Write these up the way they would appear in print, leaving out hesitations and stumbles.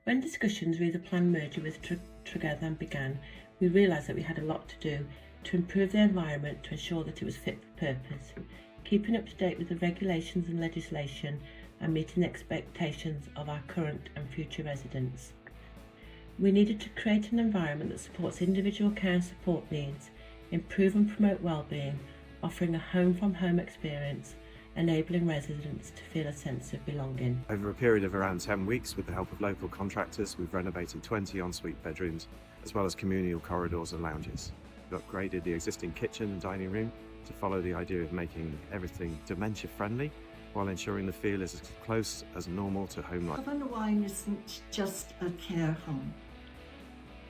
When discussions re the planned merger with Tregethan began, we realised that we had a lot to do to improve the environment to ensure that it was fit for purpose, keeping up to date with the regulations and legislation and meeting the expectations of our current and future residents. We needed to create an environment that supports individual care and support needs, improve and promote well-being, offering a home-from-home experience, enabling residents to feel a sense of belonging. Over a period of around 10 weeks, with the help of local contractors, we've renovated 20 ensuite bedrooms, as well as communal corridors and lounges. We've upgraded the existing kitchen and dining room to follow the idea of making everything dementia-friendly, while ensuring the feel is as close as normal to home life. Hafan Waun isn't just a care home.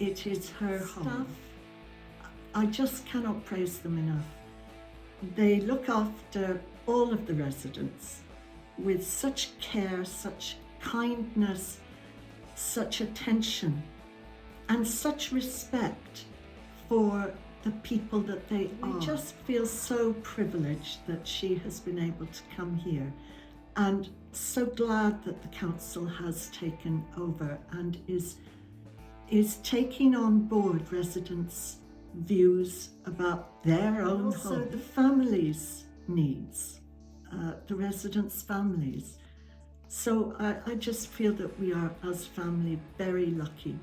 It is her home. I just cannot praise them enough. They look after all of the residents with such care, such kindness, such attention, and such respect for the people that they are. We just feel so privileged that she has been able to come here, and so glad that the council has taken over and is taking on board residents' views about their own home. Also the families' needs, the residents' families. So I just feel that we are, as family, very lucky